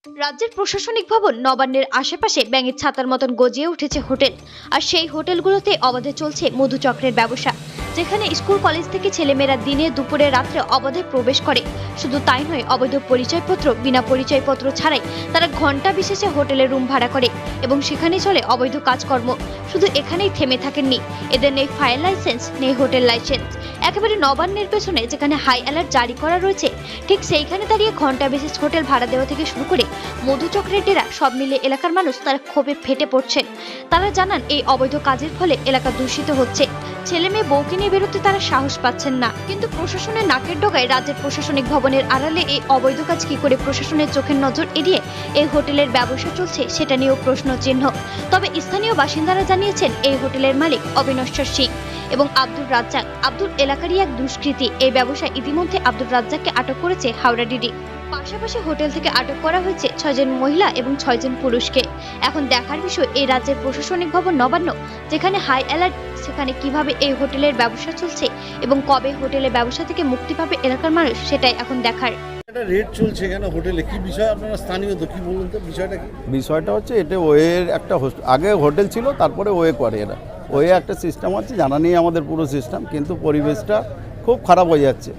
রাজ্যের প্রশাসনিক ভবন নবান্নের আশেপাশে ব্যাঙের ছাতার মতন গজিয়ে উঠেছে হোটেল। আর সেই হোটেলগুলোতে অবাধে চলছে মধুচক্রের ব্যবসা, যেখানে স্কুল কলেজ থেকে ছেলেমেয়েরা দিনে দুপুরে রাত্রে অবাধে প্রবেশ করে। শুধু তাই নয়, অবৈধ পরিচয়পত্র, বিনা পরিচয়পত্র ছাড়াই তারা ঘন্টা বিশেষে হোটেলে রুম ভাড়া করে এবং সেখানে চলে অবৈধ কাজকর্ম। শুধু এখানেই থেমে থাকেননি, এদের নেই ফায়ার লাইসেন্স, নেই হোটেল লাইসেন্স। একেবারে নবান্নের পেছনে যেখানে হাই অ্যালার্ট জারি করা রয়েছে, ঠিক সেইখানে দাঁড়িয়ে ঘন্টা বিশেষ হোটেল ভাড়া দেওয়া থেকে শুরু করে মধুচক্রের ডেরা সব মিলে এলাকার মানুষ তারা ক্ষোভে ফেটে পড়ছেন। তারা জানান এই অবৈধ কাজের ফলে এলাকা দূষিত হচ্ছে, ছেলে মেয়ে বউকে নিয়ে বেরোতে তারা সাহস পাচ্ছেন না। কিন্তু প্রশাসনের নাকের ডগায় রাজ্যের প্রশাসনিক ভবনের আড়ালে এই অবৈধ কাজ কি করে প্রশাসনের চোখের নজর এড়িয়ে এই হোটেলের ব্যবসা চলছে সেটা নিয়েও প্রশ্ন চিহ্ন। তবে স্থানীয় বাসিন্দারা জানিয়েছেন এই হোটেলের মালিক অবিনশ্বর সিং এবং আব্দুল রাজ্জাক আব্দুল এলাকারই এক দুষ্কৃতী। এই ব্যবসায় ইতিমধ্যে আব্দুল রাজ্জাককে আটক করেছে হাওড়া ডিডি। পাশাপাশি হোটেল থেকে আটক করা হয়েছে 6 জন মহিলা এবং 6 জন পুরুষকে। এখন দেখার বিষয় এই রাজ্যের প্রশাসনিক ভবন নবান্ন যেখানে হাই অ্যালার্ট, সেখানে কিভাবে এই হোটেলের ব্যবসা চলছে এবং কবে হোটেলের ব্যবসা থেকে মুক্তি পাবে এলাকার মানুষ, সেটাই এখন দেখার। একটা রেট চলছে এখানে হোটেলে, কি বিষয় আপনারা স্থানীয় তো কি বলুন তো বিষয়টা কি? বিষয়টা হচ্ছে এটা ওয়ের একটা আগে হোটেল ছিল, তারপরে ওয়ে করে এরা। ওয়ে একটা সিস্টেম আছে, জানা নেই আমাদের পুরো সিস্টেম, কিন্তু পরিবেশটা খুব খারাপ হয়ে যাচ্ছে।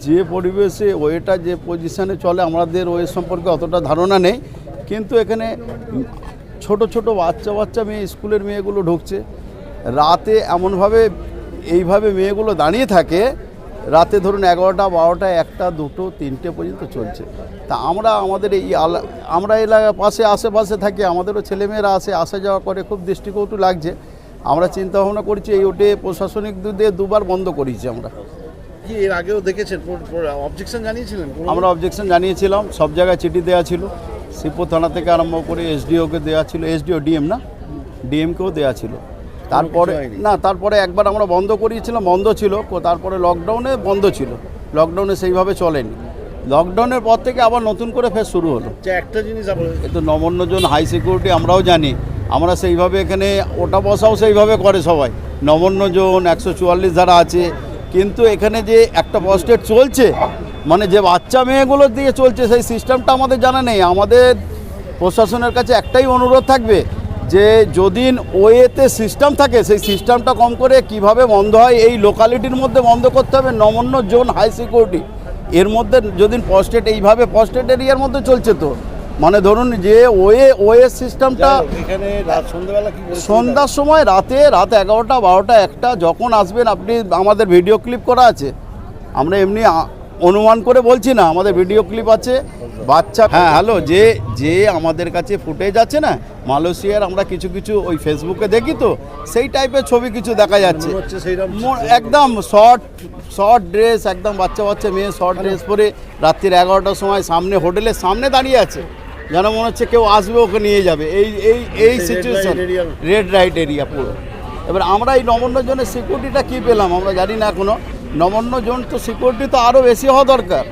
যে পরিবেশে ওয়েটা যে পজিশানে চলে আমাদের ওয়ে সম্পর্কে অতটা ধারণা নেই, কিন্তু এখানে ছোট ছোট বাচ্চা মেয়ে, স্কুলের মেয়েগুলো ঢুকছে রাতে, এমনভাবে এইভাবে মেয়েগুলো দাঁড়িয়ে থাকে রাতে, ধরুন 11টা 12টা 1টা 2টো 3টে পর্যন্ত চলছে। তা আমাদের আমরা এলাকার আশেপাশে থাকি, আমাদেরও ছেলেমেয়েরা আসা যাওয়া করে, খুব দৃষ্টিকটু লাগছে। আমরা চিন্তা ভাবনা করছি এই ওটে প্রশাসনিক দিয়ে দুবার বন্ধ করেছি আমরা। কি এর আগেও দেখেছেন, অবজেকশন জানিয়েছিলেন? আমরা অবজেকশন জানিয়েছিলাম, সব জায়গায় চিঠি দেওয়া ছিল, শিবপুর থানা থেকে আরম্ভ করে এসডিওকে দেওয়া ছিল, এসডিও ডিএমকেও দেওয়া ছিল। তারপরে একবার আমরা বন্ধ করিয়েছিলাম, বন্ধ ছিল, তারপরে লকডাউনে বন্ধ ছিল, লকডাউনে সেইভাবে চলেনি। লকডাউনের পর থেকে আবার নতুন করে ফের শুরু হলো। একটা জিনিস তো 59 জন হাই সিকিউরিটি, আমরাও জানি, আমরা সেইভাবে এখানে ওটা বসাও সেইভাবে করে সবাই, 59 জন 144 ধারা আছে। কিন্তু এখানে যে একটা পোস্টেড চলছে, মানে যে বাচ্চা মেয়েগুলো দিয়ে চলছে, সেই সিস্টেমটা আমাদের জানা নেই। আমাদের প্রশাসনের কাছে একটাই অনুরোধ থাকবে যে যদি ওয়েতে সিস্টেম থাকে, সেই সিস্টেমটা কম করে কিভাবে বন্ধ হয়, এই লোকালিটির মধ্যে বন্ধ করতে হবে। 59 জন হাই সিকিউরিটি, এর মধ্যে যদি পোস্টেড এইভাবে পোস্টেড এরিয়ার মধ্যে চলছে, তো মানে ধরুন যে ওয়ে সিস্টেমটা এখানে সন্ধ্যাবেলা কি সন্ধ্যার সময় রাত 11টা 12টা 1টা যখন আসবেন, আপনি আমাদের ভিডিও ক্লিপ করা আছে, আমরা এমনি অনুমান করে বলছি না, আমাদের ভিডিও ক্লিপ আছে। বাচ্চা, হ্যাঁ হ্যালো, যে আমাদের কাছে ফুটেজ আছে না মালয়েশিয়ার, আমরা কিছু ওই ফেসবুকে দেখি, তো সেই টাইপের ছবি কিছু দেখা যাচ্ছে। একদম শর্ট ড্রেস, একদম বাচ্চা মেয়ে শর্ট ড্রেস পরে রাত্রির 11টার সময় সামনে হোটেলের সামনে দাঁড়িয়ে আছে, যেন মনে হচ্ছে কেউ আসবে ওকে নিয়ে যাবে। এই সিচুয়েশন, রেড লাইট এরিয়া পুরো। এবার আমরা এই 59 জনের সিকিউরিটিটা কী পেলাম আমরা জানি না এখনও। 59 জন তো সিকিউরিটি তো আরও বেশি হওয়া দরকার।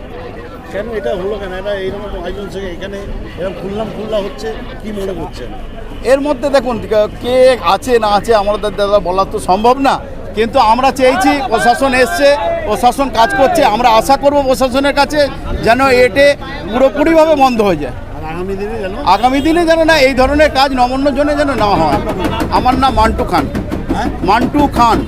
কেন এটা হলো, কেন এটা এইরকম আয়োজন থেকে এখানে এরকম খুললা হচ্ছে, কি মনে করছেন? এর মধ্যে দেখুন কে আছে না আছে আমাদের দাদা বলা তো সম্ভব না, কিন্তু আমরা চেয়েছি, প্রশাসন এসছে, প্রশাসন কাজ করছে, আমরা আশা করব প্রশাসনের কাছে যেন এটে পুরোপুরিভাবে বন্ধ হয়ে যায়। আগামী দিনে যেন না এই ধরনের কাজ 59 জনে যেন না হয়। আমার নাম মান্টু খান।